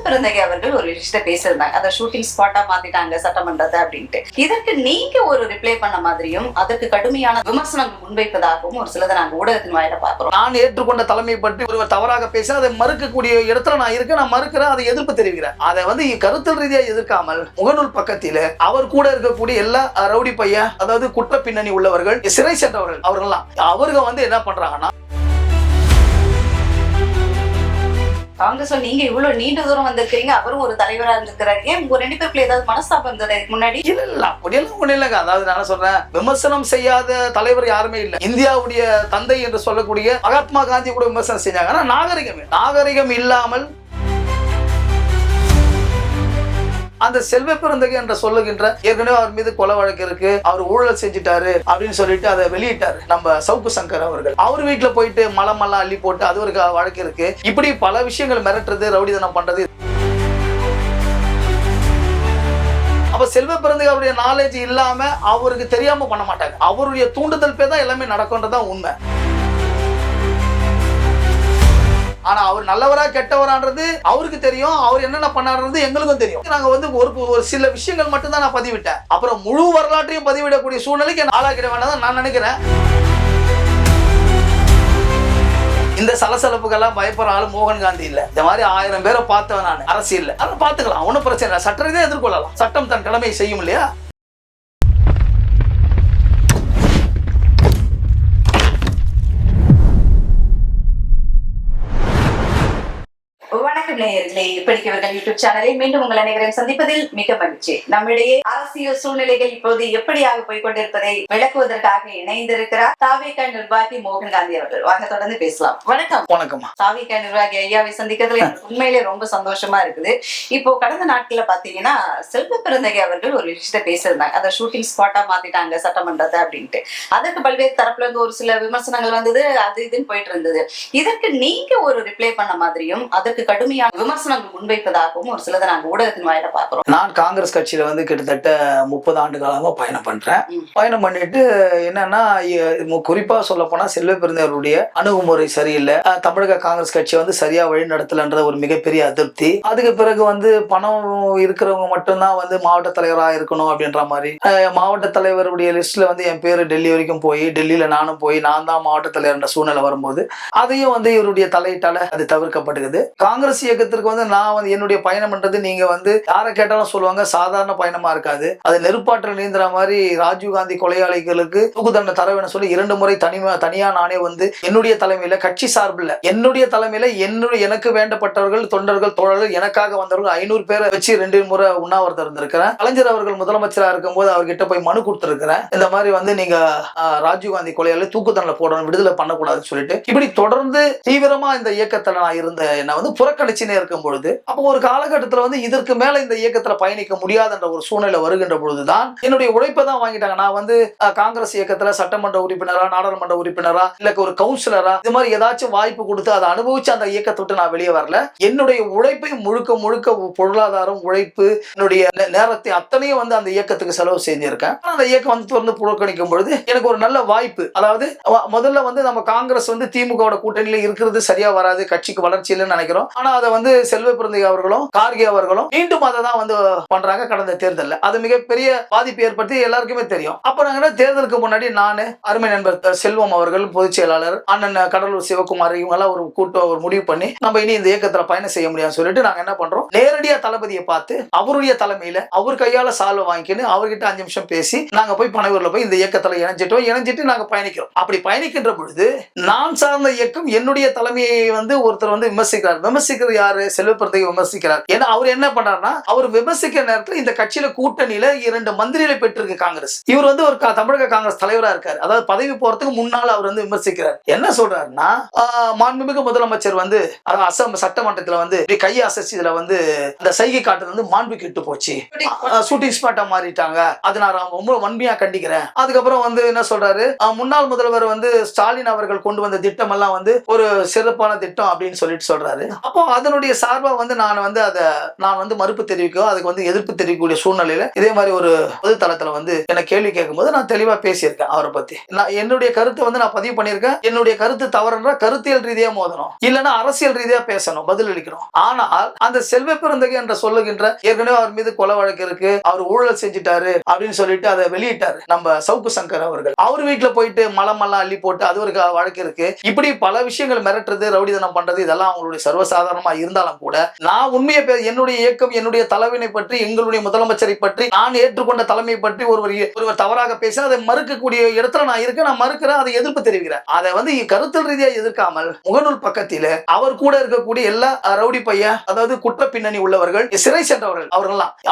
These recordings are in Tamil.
பெருந்தகை அவர்கள் ஒரு விஷயத்த பேசியிருந்தாங்க. அதை ஷூட்டிங் ஸ்பாட்டா மாத்திட்டாங்க சட்டமன்றத்தை அப்படின்ட்டு. இதற்கு நீங்க ஒரு ரிப்ளை பண்ண மாதிரியும் அதற்கு கடுமையான விமர்சனங்கள் முன்வைப்பதாகவும் ஒரு சிலதை நாங்க ஊடகத்தின் வாயில பாக்குறோம். நான் ஏற்றுக்கொண்ட தலைமை பற்றி ஒருவர் தவறாக பேச அதை மறுக்கக்கூடிய இடத்துல நான் இருக்கேன், நான் மறுக்கிறேன், அதை எதிர்ப்பு தெரிவிக்கிறேன். அதை வந்து கருத்தல் ரீதியா எதிர்க்காமல் முகநூல் பக்கத்தில அவர் கூட இருக்கக்கூடிய எல்லா ரவுடி பையன், அதாவது குற்ற பின்னணி உள்ளவர்கள், சிறை சென்றவர்கள், அவர்கள் வந்து என்ன பண்றாங்கன்னா, காங்கிரஸ்ல நீங்க இவ்வளவு நீண்ட தூரம் வந்திருக்கீங்க, அவரும் ஒரு தலைவரா இருந்திருக்கிறாரு, ஏன் உங்க ரெண்டு பேருக்குள்ள ஏதாவது மனஸ்தாபம் இருந்தது முன்னாடி? இல்ல அப்படியெல்லாம் ஒண்ணு இல்லைங்க. அதாவது நான் சொல்றேன், விமர்சனம் செய்யாத தலைவர் யாருமே இல்லை. இந்தியாவுடைய தந்தை என்று சொல்லக்கூடிய மகாத்மா காந்தி கூட விமர்சனம் செஞ்சாங்க. ஆனா நாகரிகம் இல்லாமல் அந்த செல்வ பெருந்தகை என்று சொல்லுகின்ற, ஏற்கனவே அவர் மீது கொலை வழக்கு இருக்கு, அவர் ஊழல் செஞ்சுட்டாரு அப்படின்னு சொல்லிட்டு அதை வெளியிட்டாரு நம்ம சவுக்கு சங்கர் அவர்கள். அவர் வீட்டுல போயிட்டு மலம் அள்ளி போட்டு அது ஒரு வழக்கு இருக்கு. இப்படி பல விஷயங்கள் மிரட்டுறது, ரவுடிதனம் பண்றது. அப்ப செல்வ பெருந்தகை அவருடைய நாலேஜ் இல்லாம அவருக்கு தெரியாம பண்ண மாட்டாங்க. அவருடைய தூண்டுதல் பேர் தான் எல்லாமே நடக்கும்ன்றதான் உண்மை. ஆனா அவர் நல்லவரா கெட்டவரான்றது அவருக்கு தெரியும், அவர் என்னென்ன பண்ணாருன்றது எங்களுக்கும் தெரியும். நாங்க வந்து ஒரு சில விஷயங்கள் மட்டும் தான் நான் பதிவிட்டேன். அப்புறம் முழு வரலாற்றையும் பதிவிடக்கூடிய சூழ்நிலைக்கு ஆளாக்கிட வேண்டாம் நான் நினைக்கிறேன். இந்த சலசலப்புக்கெல்லாம் பயப்படுற ஆளு மோகன் காந்தி இல்ல. இந்த மாதிரி 1000 பேரை பார்த்தவன் நான் அரசியல். அதை பார்த்துக்கலாம், ஒன்னும் பிரச்சனை இல்லை. சட்ட ரீதியாக எதிர்கொள்ளலாம். சட்டம் தன் கடமையை செய்யும் இல்லையா? படிக்கவர்கள் யூடியூப் சேனலை மீண்டும் உங்கள் அனைவரையும் சந்திப்பதில் மிக மகிழ்ச்சி. நம்முடைய அரசியல் சூழ்நிலைகள் இப்போது எப்படியாக போய்கொண்டிருப்பதை விளக்குவதற்காக இணைந்திருக்கிறார் தாவேகா நிர்வாகி மோகன் காந்தி அவர்கள். வாங்க தொடர்ந்து பேசலாம். வணக்கம். வணக்கம். தாவேகா நிர்வாகி ஐயாவை சந்திக்கிறதுல உண்மையிலே ரொம்ப சந்தோஷமா இருக்குது. இப்போ கடந்த நாட்கள்ல பாத்தீங்கன்னா செல்வ பெருந்தகை அவர்கள் ஒரு விஷயத்த பேசியிருந்தாங்க. அதை ஷூட்டிங் ஸ்பாட்டா மாத்திட்டாங்க சட்டமன்றத்தை அப்படின்ட்டு. அதற்கு பல்வேறு தரப்புல இருந்து ஒரு சில விமர்சனங்கள் வந்தது, அது இதுன்னு போயிட்டு இருந்தது. இதற்கு நீங்க ஒரு ரிப்ளை பண்ண மாதிரியும் அதற்கு கடுமையான விமர்சனங்கள் முன்வைப்பதாகவும் ஒரு சிலதை நாங்க ஊடகத்தின் வாயில பாக்குறோம். நான் காங்கிரஸ் கட்சியில வந்து கிட்டத்தட்ட 30 ஆண்டு காலமா பயணம் பண்றேன். பயணம் பண்ணிட்டு என்னன்னா, குறிப்பா சொல்ல போனா செல்வ பெருந்தகருடைய அணுகுமுறை சரியில்லை, தமிழக காங்கிரஸ் கட்சி வந்து சரியா வழி நடத்தலன்ற ஒரு மிகப்பெரிய அதிருப்தி. அதுக்கு பிறகு வந்து பணம் இருக்கிறவங்க மட்டும்தான் வந்து மாவட்ட தலைவராக இருக்கணும் அப்படின்ற மாதிரி, மாவட்ட தலைவருடைய லிஸ்ட்ல வந்து என் பேரு டெல்லி வரைக்கும் போய், டெல்லியில நானும் போய் நான் தான் மாவட்ட தலைவர் என்ற சூழ்நிலை வரும்போது அதையும் வந்து இவருடைய தலையிட்டால அது தவிர்க்கப்பட்டுக்குது. காங்கிரஸ் இயக்கத்திற்கு வந்து நான் வந்து என்னுடைய பயணம்ன்றது நீங்க வந்து யாரை கேட்டாலும் சொல்லுவாங்க சாதாரண பயணமா இருக்காது. அது நெருப்பாற்றல் நீந்திர மாதிரி ராஜீவ்காந்தி கொலையாளிகளுக்கு தூக்கு தண்டனை தர வேணும் சொல்லி 2 முறை தனியா நானே வந்து என்னுடைய தலைமையில, கட்சி சார்பில் என்னுடைய தலைமையில எனக்கு வேண்டப்பட்டவர்கள், தொண்டர்கள், தோழர்கள், எனக்காக வந்தவர்கள் 500 பேரை வச்சு 2 முறை உண்ணாவிரதம் இருந்திருக்கிறேன். கலைஞர் அவர்கள் முதலமைச்சராக இருக்கும்போது அவர்கிட்ட போய் மனு கொடுத்திருக்கிறேன். இந்த மாதிரி வந்து நீங்க ராஜீவ்காந்தி கொலையாளி தூக்கு தண்டனை போடணும், விடுதலை பண்ணக்கூடாதுன்னு சொல்லிட்டு. இப்படி தொடர்ந்து தீவிரமா இந்த இயக்கத்துல நான் இருந்த என்ன வந்து புறக்கணிச்சுனே இருக்கும் பொழுது, அப்போ ஒரு காலகட்டத்தில் வந்து இதற்கு மேல இந்த இயக்கத்துல பயணிக்க முடியாதுன்ற ஒரு சூழ்நிலை வருகின்ற பொழுதுதான் என்னுடைய உழைப்பை தான் வாங்கிட்டாங்க. நான் வந்து காங்கிரஸ் இயக்கத்துல சட்டமன்ற உறுப்பினரா, நாடாளுமன்ற உறுப்பினரா, இல்ல ஒரு கவுன்சிலரா, இது மாதிரி ஏதாச்சும் வாய்ப்பு கொடுத்து அதை அனுபவிச்சு அந்த இயக்கத்தை விட்டு நான் வெளியே வரல. என்னுடைய உழைப்பை முழுக்க பொருளாதாரம், உழைப்பு, என்னுடைய நேரத்தை அத்தனையும் வந்து அந்த இயக்கத்துக்கு செலவு செஞ்சிருக்கேன். அந்த இயக்கம் வந்து தொடர்ந்து புறக்கணிக்கும் பொழுது எனக்கு ஒரு நல்ல வாய்ப்பு, அதாவது முதல்ல வந்து நம்ம காங்கிரஸ் வந்து திமுக கூட்டணியில இருக்கிறது சரியா வராது, கட்சிக்கு வளர்ச்சி இல்லைன்னு நினைக்கிறோம். ஆனா அதை வந்து செல்வ பெருந்தகை அவர்களும் கார்கே அவர்களும் மீண்டும் அதை தான் வந்து பண்றாங்க. கடந்த தேர்தலில் அது மிகப்பெரிய பாதிப்பு ஏற்படுத்தி எல்லாருக்குமே தெரியும். அப்ப நாங்க தேர்தலுக்கு முன்னாடி நானு, அருமை நண்பர் செல்வம் அவர்கள், பொதுச் செயலாளர் அண்ணன் கடலூர் சிவகுமார், இவங்க எல்லாம் ஒரு முடிவு பண்ணி நம்ம இனி இந்த இயக்கத்துல பயணம் செய்ய முடியாது சொல்லிட்டு நாங்க என்ன பண்றோம், நேரடியா தளபதியை பார்த்து அவருடைய தலைமையில அவர் கையால சால்வை வாங்கிக்கின்னு அவர்கிட்ட 5 நிமிஷம் பேசி நாங்க போய் பனையூர்ல போய் இந்த இயக்கத்துல இணைஞ்சிட்டு நாங்க பயணிக்கிறோம். அப்படி பயணிக்கின்ற பொழுது நான் சார்ந்த இயக்கம் என்னுடைய தலைமையை வந்து ஒருத்தர் வந்து விமர்சிக்கிறது யாரு, செல்வ பெருந்தகை விமர்சிக்கிறார். ஏன்னா அவர் என்ன பண்றாருன்னா, அவர் விமர்சிக்கிற நேரத்தில் இந்த கட்சியில கூட்டணியில 2 மந்திரிகளை பெற்றிருக்கு காங்கிரஸ். இவர் வந்து ஒரு தமிழக காங்கிரஸ் தலைவரா இருக்காரு. அதாவது பதவி போறதுக்கு முன்னால அவர் வந்து விமர்சிக்கிறார். என்ன சொல்றாருன்னா, மாண்புமிகு முதலமைச்சர் வந்து அசாம் சட்டமன்றத்துல வந்து கையை அசைச்சு இதுல வந்து அந்த சைகை காட்டுறது வந்து மாண்பு கெட்டு போச்சு, ஷூட்டிங் ஸ்பாட்டா மாறிட்டாங்க, அது நான் ரொம்ப வன்மையா கண்டிக்கிறேன். அதுக்கப்புறம் வந்து என்ன சொல்றாரு, முன்னாள் முதல்வர் வந்து ஸ்டாலின் அவர்கள் கொண்டு வந்த திட்டம் எல்லாம் வந்து ஒரு சிறப்பான திட்டம் அப்படின்னு சொல்லிட்டு சொல்றாரு. அப்போ அது அதனுடைய சார்பா வந்து நான் வந்து மறுப்பு தெரிவிக்கோ அதுக்கு வந்து எதிர்ப்பு தெரிவிக்கக்கூடிய சூழ்நிலையில இதே மாதிரி ஒரு பொது தளத்துல வந்து என்ன கேள்வி கேட்கும்போது நான் தெளிவா பேசியிருக்கேன் அவரை பத்தி. நான் என்னுடைய கருத்தை வந்து நான் பதிவு பண்ணியிருக்கேன். என்னுடைய கருத்து தவறுன்றா கருத்தியல் ரீதியா மோதணும், இல்லைன்னா அரசியல் ரீதியா பேசணும், பதில் அளிக்கணும். ஆனால் அந்த செல்வ பெருந்தகை என்ற சொல்லுகின்ற ஏற்கனவே அவர் மீது கொலை வழக்கு இருக்கு, அவர் ஊழல் செஞ்சுட்டாரு அப்படின்னு சொல்லிட்டு அதை வெளியிட்டாரு நம்ம சவுக்கு சங்கர் அவர்கள். அவர் வீட்டுல போயிட்டு மலமெல்லாம் அள்ளி போட்டு அது ஒரு வழக்கு இருக்கு. இப்படி பல விஷயங்கள் மிரட்டுறது, ரவுடிதனம் பண்றது, இதெல்லாம் அவங்களுடைய சர்வசாதாரணமா இருந்தாலும் கூட நான் உண்மையை என்னுடைய இயக்கம், என்னுடைய தலைவனை பற்றி, எங்களுடைய முதலமைச்சரை பற்றி, நான் ஏற்றுக்கொண்ட தலைமை பற்றி ஒருவர் தவறாக பேச அதை மறுக்கக்கூடிய இடத்துல நான் இருக்கேன். நான் மறுக்கிறேன், அதை எதிர்ப்பு தெரிவிக்கிறேன். அதை வந்து கருத்தல் ரீதியா எதிர்க்காமல் முகநூல் பக்கத்தில அவர் கூட இருக்கக்கூடிய எல்லா ரவுடி பையன், அதாவது குற்ற பின்னணி உள்ளவர்கள், சிறை சென்றவர்கள்,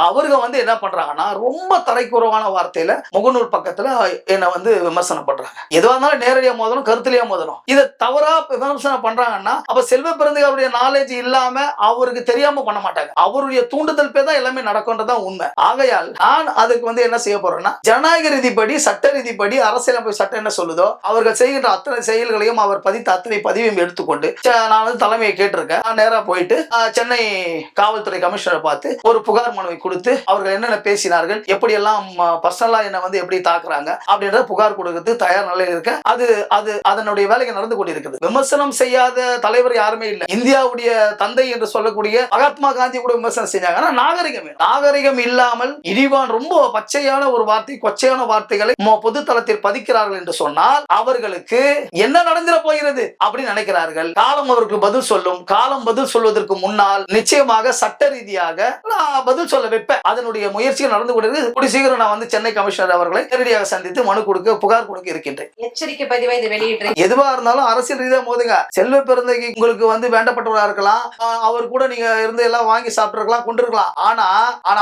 அவர்கள் வந்து என்ன பண்றாங்கன்னா ரொம்ப தரைக்குறவான வார்த்தையில முகநூல் பக்கத்துல என்ன வந்து விமர்சனம் பண்றாங்க. எதுவா இருந்தாலும் நேரடியா மோதணும், கருத்திலேயே மோதணும். இதை தவறா விமர்சனம் பண்றாங்கன்னா அப்ப செல்வ பிறந்தவருடைய நாலேஜ் இல்லாம அவருக்கு தெரியாம பண்ண மாட்டாங்க. அவருடைய தூண்டுதல் பேர் தான் எல்லாமே நடக்கும்ன்றதான் உண்மை. ஆகையால் நான் அதுக்கு வந்து என்ன செய்ய போறேன்னா, ஜனநாயக ரீதிப்படி, சட்ட ரீதிப்படி, அரசியலமைப்பு சட்டம் என்ன சொல்லுதோ அவர்கள் செய்கின்ற அத்தனை செயல்களையும் அவர் பதித்த அத்தனை பதிவையும் எடுத்துக்கொண்டு நான் வந்து தலைமையை கேட்டிருக்கேன். நான் நேரா போயிட்டு சென்னை காவல்துறை கமிஷனரை பார்த்து ஒரு புகார் மனுவை கொடுத்து அவர்கள் என்னென்ன பேசினார்கள், எப்படி எல்லாம் பர்சனலா என்ன வந்து எப்படி தாக்குறாங்க அப்படின்றத புகார் கொடுக்கிறது தயார் நிலையில் இருக்க. அது அதனுடைய வேலைக்கு நடந்து கொண்டிருக்கிறது. விமர்சனம் செய்யாத தலைவர் யாருமே இல்லை. இந்தியாவுடைய தந்தை என்று சொல்லக்கூடிய மகாத்மா காந்தி கூட விமர்சனம் செஞ்சாங்க. நாகரிகம் இல்லாமல் இழிவான் ரொம்ப பச்சையான ஒரு வார்த்தை, கொச்சையான வார்த்தைகளை பொது தளத்தில் பதிக்கிறார்கள் என்று சொன்னால் அவர்களுக்கு என்ன நடந்துட போகிறது அப்படின்னு நினைக்கிறார்கள். காலம் அவருக்கு பதில் சொல்லும். காலம் பதில் சொல்வதற்கு முன்னால் நிச்சயமாக சட்ட ரீதியாக நான் பதில் சொல்ல வைப்பேன். அதனுடைய முயற்சிகள் நடந்து கொண்டிருக்கு. கூடிய சீக்கிரம் நான் வந்து சென்னை கமிஷனர் அவர்களை நேரடியாக சந்தித்து மனு கொடுக்க, புகார் கொடுக்க இருக்கின்றேன். எச்சரிக்கை பதிவை இதை வெளியிடுறேன். எதுவா இருந்தாலும் அரசியல் ரீதியா மோதுங்க. செல்வ பெருந்தகை உங்களுக்கு வந்து வேண்டப்பட்டவரா இருக்கலாம், அவர் கூட நீங்க இருந்து எல்லாம் வாங்கி சாப்பிட்டு இருக்கலாம், கொண்டிருக்கலாம். ஆனா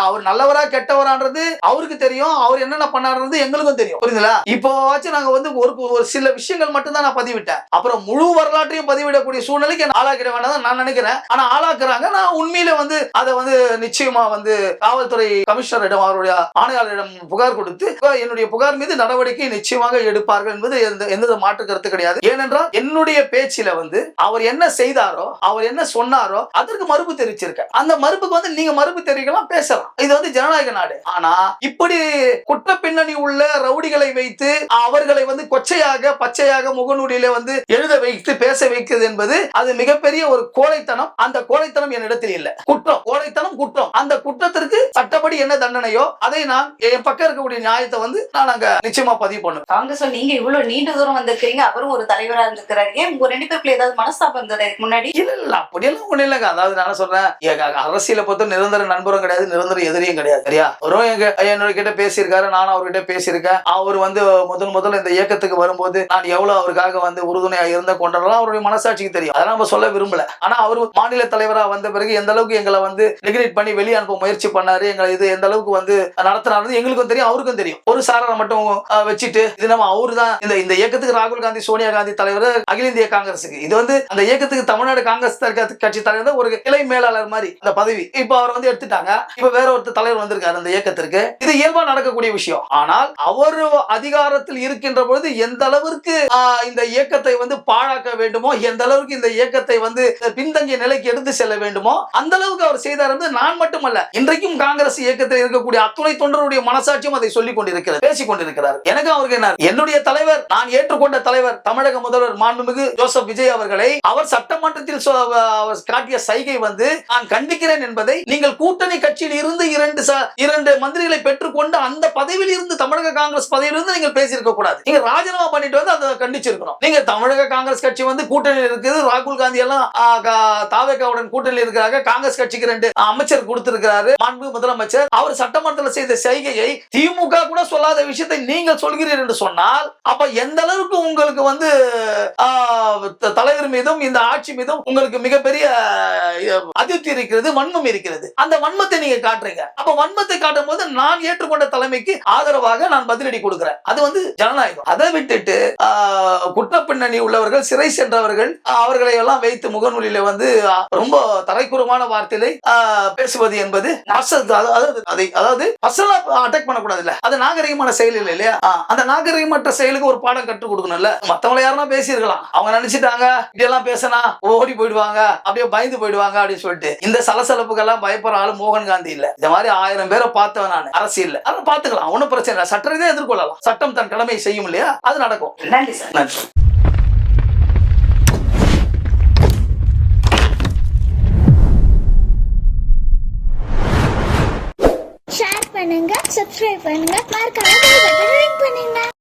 அவர் நல்லவரா கெட்டவரான்றது அவருக்கு தெரியும். அவர் என்னென்ன பண்ணாருன்றது எங்களுக்கும் தெரியும். புரியுதுங்களா? இப்போ நாங்க வந்து ஒரு சில விஷயங்கள் மட்டும் தான் நான் பதிவிட்டேன். அப்புறம் முழு வரலாற்றையும் பதிவிடக்கூடிய சூழ்நிலைக்கு ஆளாக்கிட வேண்டாம் நான் நினைக்கிறேன். ஆனா ஆளாக்குறாங்க. நான் உண்மையில வந்து அதை வந்து நிச்சயமா வந்து காவல்துறை கமிஷனரிடம், அவருடைய ஆணையாளரிடம் புகார் கொடுத்து என்னுடைய புகார் மீது நடவடிக்கை நிச்சயமாக எடுப்பார்கள் என்பது எந்த மாற்று கருத்து கிடையாது. ஏனென்றால் என்னுடைய பேச்சில வந்து அவர் என்ன செய்தாரோ, அவர் என்ன சொன்னாரோ அதற்கு மறுப்பு தெரிவிச்சிருக்க. அந்த மறுப்புக்கு வந்து நீங்க மறுப்பு தெரிவிக்கலாம், பேசலாம். இது வந்து ஜனநாயக நாடு. ஆனா இப்படி குற்ற பின்னணி உள்ள ரவுடிகளை வைத்து அவர்களை வந்து கொச்சையாக பச்சையாக முகநூலிலே வந்து எழுத வைத்து பேச வைக்கிறது என்பது அது மிகப்பெரிய ஒரு கோழைத்தனம். அந்த கோழைத்தனம் என்னிடத்தில் இல்லை. குற்றம், கோழைத்தனம் குற்றம். அந்த குற்றத்திற்கு சட்டப்படி என்ன தண்டனையோ அதை நான் என் பக்கம் இருக்கக்கூடிய நியாயத்தை வந்து நான் அங்க நிச்சயமா பதிவு பண்ணுவேன். காங்கிரஸ் நீங்க இவ்வளவு நீண்ட தூரம் வந்திருக்கீங்க, அவரும் ஒரு தலைவரா இருந்திருக்கிறாரு. ஏன் உங்க ரெண்டு பேருக்குள்ள ஏதாவது மனஸ்தாபம் இருந்தது முன்னாடி? இல்ல அப்படியெல்லாம் ஒண்ணு இல்லைங்க. அதாவது நான் சொல்றேன், அரசியலை பொறுத்த நிரந்தர நண்பரும் கிடையாது, நிரந்தர எதிரியும் கிடையாது. சரியா? அவரும் என்னோட கிட்ட பேசியிருக்காரு, நானும் அவர்கிட்ட பேசியிருக்கேன். அவர் வந்து முதல்ல இந்த இயக்கத்துக்கு வரும்போது நான் எவ்வளவு அவருக்காக வந்து உறுதுணையா இருந்த கொண்டதெல்லாம் அவருடைய மனசாட்சிக்கு தெரியும். அதெல்லாம் நம்ம சொல்ல விரும்பல. ஆனா அவர் மாநில தலைவரா வந்த பிறகு எந்த அளவுக்கு எங்களை வந்து நெக்லெக்ட் பண்ணி வெளியே அனுப்ப முயற்சி பண்ணாரு, எங்களை இது எந்த அளவுக்கு வந்து நடத்தினாரு எங்களுக்கும் தெரியும், அவருக்கும் தெரியும். ஒரு சாரரை மட்டும் வச்சுட்டு இது நம்ம அவரு தான் இந்த இயக்கத்துக்கு ராகுல் காந்தி, சோனியா காந்தி தலைவர், அகில இந்திய காங்கிரஸுக்கு இது வந்து அந்த இயக்கத்துக்கு தமிழ்நாடு காங்கிரஸ் கட்சி தலைவர் ஒரு கிளை மேலாளர் மாதிரி அந்த பதவி. இப்ப அவர் வந்து எடுத்துட்டாங்க. இப்ப வேற ஒருத்தர் தலைவர் வந்திருக்காரு அந்த இயக்கத்திற்கு. இது இயல்பா நடக்கக்கூடிய விஷயம். ஆனால் அவர் அதிகாரத்தில் இருக்கின்ற பொழுது எந்த அளவிற்கு இந்த இயக்கத்தை வந்து பாழாக்க வேண்டுமோ, எந்த அளவுக்கு இந்த இயக்கத்தை வந்து பின்தங்கிய நிலைக்கு எடுத்து செல்ல வேண்டுமோ அந்த அளவுக்கு அவர் செய்தார். நான் மட்டுமல்ல, இன்றைக்கும் காங்கிரஸ் இயக்கத்தில் இருக்கக்கூடிய அத்துணை தொண்டருடைய மனசாட்சியும் அதை சொல்லிக் கொண்டிருக்கிறார், பேசிக் கொண்டிருக்கிறார். எனக்கு அவருக்கு என்ன, என்னுடைய தலைவர், நான் ஏற்றுக்கொண்ட தலைவர் தமிழக முதல்வர் மாண்புமிகு ஜோசப் விஜய் அவர்களை அவர் சட்டமன்றத்தில் காட்டிய சைகை வந்து நான் கண்டிக்கிறேன் என்பதை நீங்கள் கூட்டணி கட்சியில் இருந்து இரண்டு மந்திரிகளை பெற்றுக்கொண்டு அந்த பதவியில் இருந்து தமிழக காங்கிரஸ் பதவியில் இருந்து நீங்கள் பேசியிருக்க கூடாது. நீங்க ராஜினாமா பண்ணிட்டு வந்து அதை கண்டிச்சிருக்கணும். நீங்க தமிழக காங்கிரஸ் கட்சி வந்து கூட்டணியில் இருக்குது, ராகுல் காந்தி எல்லாம் தாவேகாவுடன் கூட்டணியில் இருக்கிறாங்க, காங்கிரஸ் கட்சிக்கு 2 அமைச்சர் கொடுத்திருக்கிறாரு மாண்பு முதலமைச்சர். அவர் சட்டமன்றத்தில் செய்த செய்கையை திமுக கூட சொல்லாத விஷயத்தை நீங்கள் சொல்கிறீர்கள் என்று சொன்னால் அப்ப எந்த அளவுக்கு உங்களுக்கு வந்து தலைவர் மீதும் இந்த ஆட்சி மீதும் உங்களுக்கு மிகப்பெரிய அதிருப்தி இருக்கிறது, வன்மம் இருக்கிறது. அந்த வன்மத்தை நீங்க காட்டுறீங்க. அப்ப வன்மத்தை காட்டும் போது நான் ஏற்றுக்கொண்ட தலைமைக்கு ஆதரவாக நான் பதிலடி கொடுக்கிறேன். அது வந்து ஜனநாயகம். அதை விட்டுட்டு குற்ற பின்னணி உள்ளவர்கள், சிறை சென்றவர்கள், அவர்களை எல்லாம் வைத்து முகநூலில வந்து ரொம்ப தரைக்குறமான வார்த்தையை பேசுவது என்பது அதாவது அட்டாக் பண்ணக்கூடாது இல்ல, அது நாகரிகமான செயல் இல்லை இல்லையா? அந்த நாகரிகமற்ற செயலுக்கு ஒரு பாடம் கற்றுக் கொடுக்கணும்ல. மத்தவங்களை யாருன்னா பேசியிருக்கலாம், அவங்க நினைச்சிட்டாங்க இப்படியெல்லாம் பேசினா ஓடி போயிடுவாங்க, அப்படியே பயந்து போயிடுவாங்க அப்படின்னு சொல்லிட்டு இந்த சலசலப்புக்கெல்லாம் பயப்படுற ஆளு மோகன் காந்தி இல்ல. இந்த மாதிரி 1000 பேரை பார்த்தவன் நான் அரசியல் அதை பாத்துக்கலாம், ஒன்னும் பிரச்சனை இல்லை. சட்டத்தை எதிர்கொள்ளலாம், சட்டம் தன் கடமை செய்யும் இல்லையா, அது நடக்கும். நன்றி சார். நன்றி. ஷேர் பண்ணுங்க, சப்ஸ்கிரைப் பண்ணுங்க, மறக்காம பெல் பட்டனை கிளிக் பண்ணுங்க.